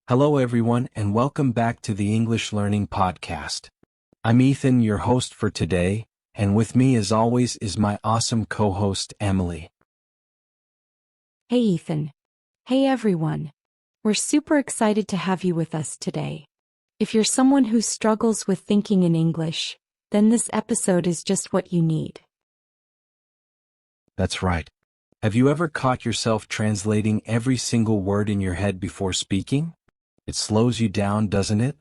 Hello everyone and welcome back to the English Learning Podcast. I'm Ethan, your host for today, and with me as always is my awesome co-host Emily. Hey Ethan. Hey everyone. We're super excited to have you with us today. If you're someone who struggles with thinking in English, then this episode is just what you need. That's right. Have you ever caught yourself translating every single word in your head before speaking? It slows you down, doesn't it?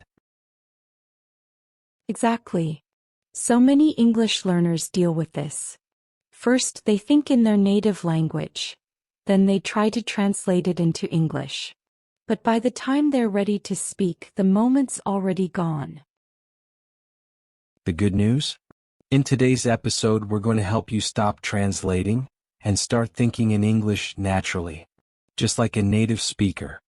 Exactly. So many English learners deal with this. First, they think in their native language. Then they try to translate it into English. But by the time they're ready to speak, the moment's already gone. The good news? In today's episode, we're going to help you stop translating and start thinking in English naturally, just like a native speaker.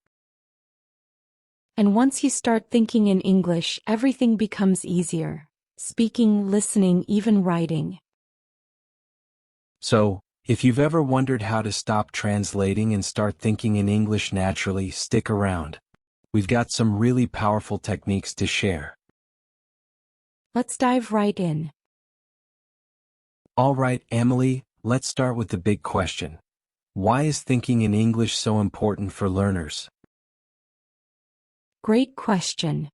And once you start thinking in English, everything becomes easier. Speaking, listening, even writing. So, if you've ever wondered how to stop translating and start thinking in English naturally, stick around. We've got some really powerful techniques to share. Let's dive right in. All right, Emily, let's start with the big question. Why is thinking in English so important for learners? Great question.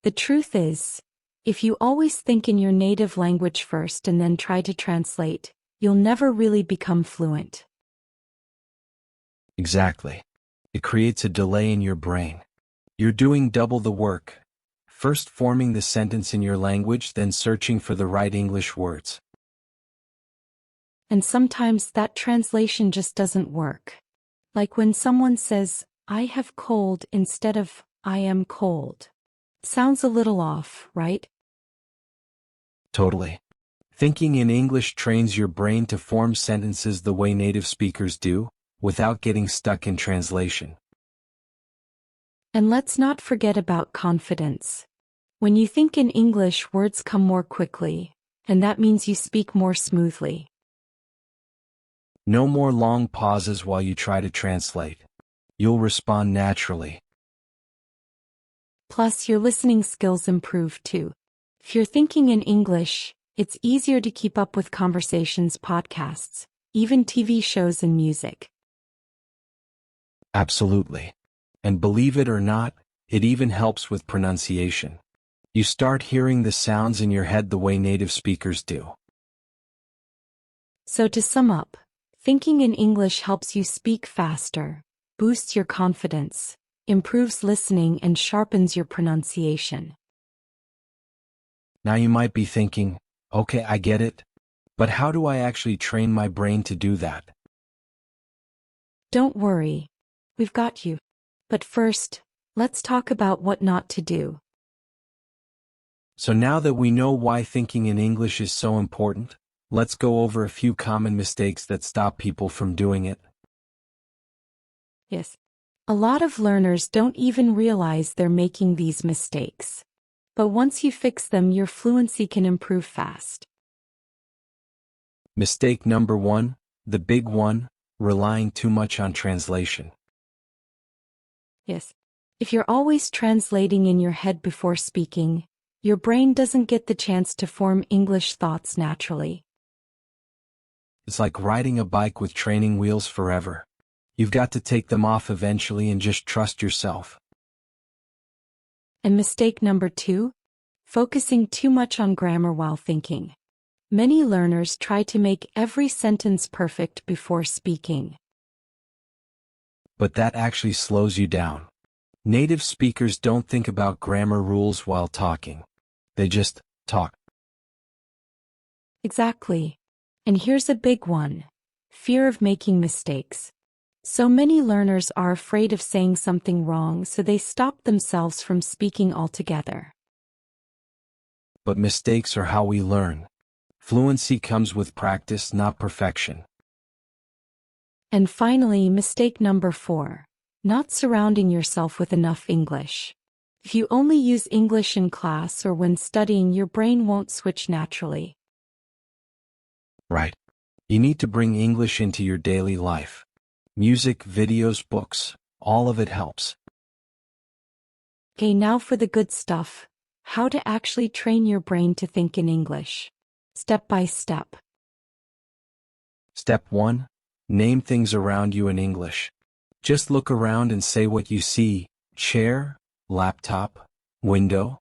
The truth is, if you always think in your native language first and then try to translate, you'll never really become fluent. Exactly. It creates a delay in your brain. You're doing double the work. First forming the sentence in your language, then searching for the right English words. And sometimes that translation just doesn't work. Like when someone says, I have cold instead of I am cold. Sounds a little off, right? Totally. Thinking in English trains your brain to form sentences the way native speakers do, without getting stuck in translation. And let's not forget about confidence. When you think in English, words come more quickly, and that means you speak more smoothly. No more long pauses while you try to translate. You'll respond naturally. Plus, your listening skills improve too. If you're thinking in English, it's easier to keep up with conversations, podcasts, even TV shows and music. Absolutely. And believe it or not, it even helps with pronunciation. You start hearing the sounds in your head the way native speakers do. So to sum up, thinking in English helps you speak faster, boosts your confidence, improves listening, and sharpens your pronunciation. Now you might be thinking, okay, I get it, but how do I actually train my brain to do that? Don't worry, we've got you. But first, let's talk about what not to do. So now that we know why thinking in English is so important, let's go over a few common mistakes that stop people from doing it. Yes. A lot of learners don't even realize they're making these mistakes. But once you fix them, your fluency can improve fast. Mistake number 1, the big one, relying too much on translation. Yes. If you're always translating in your head before speaking, your brain doesn't get the chance to form English thoughts naturally. It's like riding a bike with training wheels forever. You've got to take them off eventually and just trust yourself. And mistake number 2, focusing too much on grammar while thinking. Many learners try to make every sentence perfect before speaking. But that actually slows you down. Native speakers don't think about grammar rules while talking. They just talk. Exactly. And here's a big one: fear of making mistakes. So many learners are afraid of saying something wrong, so they stop themselves from speaking altogether. But mistakes are how we learn. Fluency comes with practice, not perfection. And finally, mistake number 4, not surrounding yourself with enough English. If you only use English in class or when studying, your brain won't switch naturally. Right. You need to bring English into your daily life. Music, videos, books, all of it helps. Okay, now for the good stuff. How to actually train your brain to think in English. Step by step. Step 1. Name things around you in English. Just look around and say what you see: chair, laptop, window.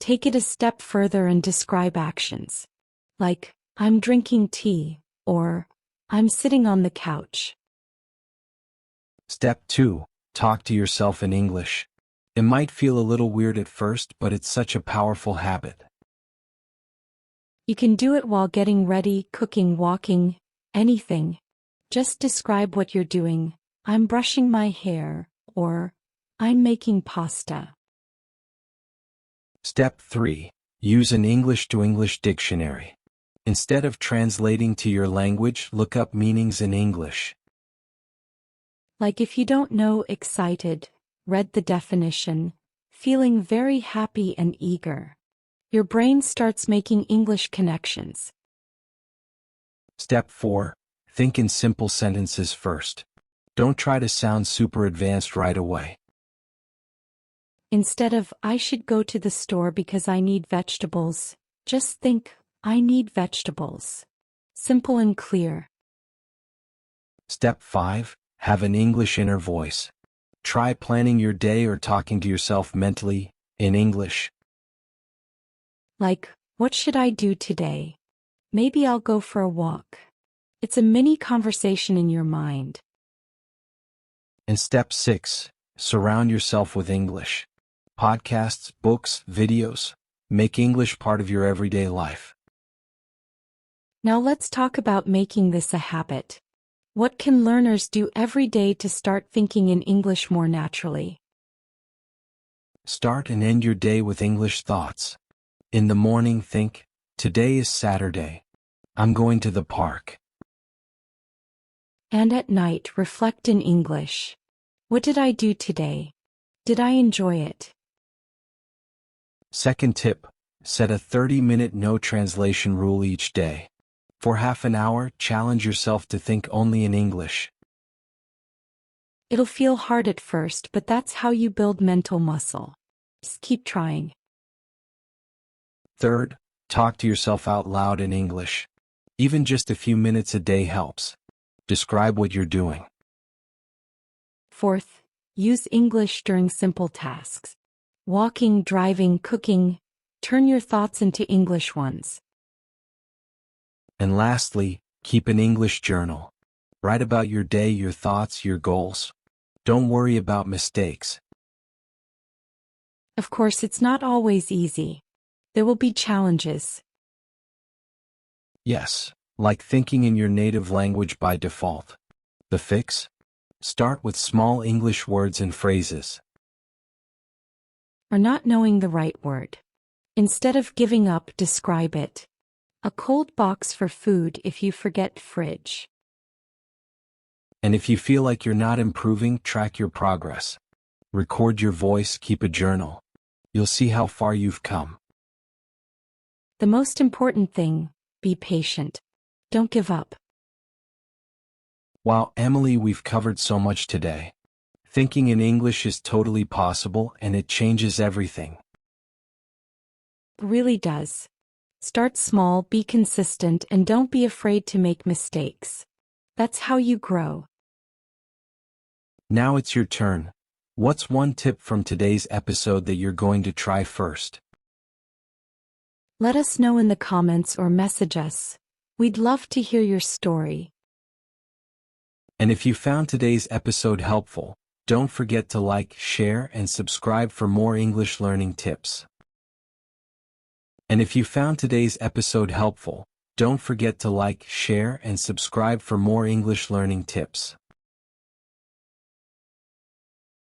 Take it a step further and describe actions. Like, I'm drinking tea, or I'm sitting on the couch. Step 2. Talk to yourself in English. It might feel a little weird at first, but it's such a powerful habit. You can do it while getting ready, cooking, walking, anything. Just describe what you're doing. I'm brushing my hair, or I'm making pasta. Step 3. Use an English to English dictionary. Instead of translating to your language, look up meanings in English. Like if you don't know excited, read the definition, feeling very happy and eager. Your brain starts making English connections. Step 4. Think in simple sentences first. Don't try to sound super advanced right away. Instead of, I should go to the store because I need vegetables, just think, I need vegetables. Simple and clear. Step 5. Have an English inner voice. Try planning your day or talking to yourself mentally, in English. Like, what should I do today? Maybe I'll go for a walk. It's a mini conversation in your mind. And step 6. Surround yourself with English. Podcasts, books, videos. Make English part of your everyday life. Now let's talk about making this a habit. What can learners do every day to start thinking in English more naturally? Start and end your day with English thoughts. In the morning, think, today is Saturday. I'm going to the park. And at night, reflect in English. What did I do today? Did I enjoy it? Second tip, set a 30-minute no translation rule each day. For half an hour, challenge yourself to think only in English. It'll feel hard at first, but that's how you build mental muscle. Just keep trying. Third, talk to yourself out loud in English. Even just a few minutes a day helps. Describe what you're doing. Fourth, use English during simple tasks. Walking, driving, cooking. Turn your thoughts into English ones. And lastly, keep an English journal. Write about your day, your thoughts, your goals. Don't worry about mistakes. Of course, it's not always easy. There will be challenges. Yes, like thinking in your native language by default. The fix? Start with small English words and phrases. Or not knowing the right word. Instead of giving up, describe it. A cold box for food if you forget fridge. And if you feel like you're not improving, track your progress. Record your voice, keep a journal. You'll see how far you've come. The most important thing, be patient. Don't give up. Wow, Emily, we've covered so much today. Thinking in English is totally possible, and it changes everything. It really does. Start small, be consistent, and don't be afraid to make mistakes. That's how you grow. Now it's your turn. What's one tip from today's episode that you're going to try first? Let us know in the comments or message us. We'd love to hear your story. And if you found today's episode helpful, don't forget to like, share, and subscribe for more English learning tips. And if you found today's episode helpful, don't forget to like, share, and subscribe for more English learning tips.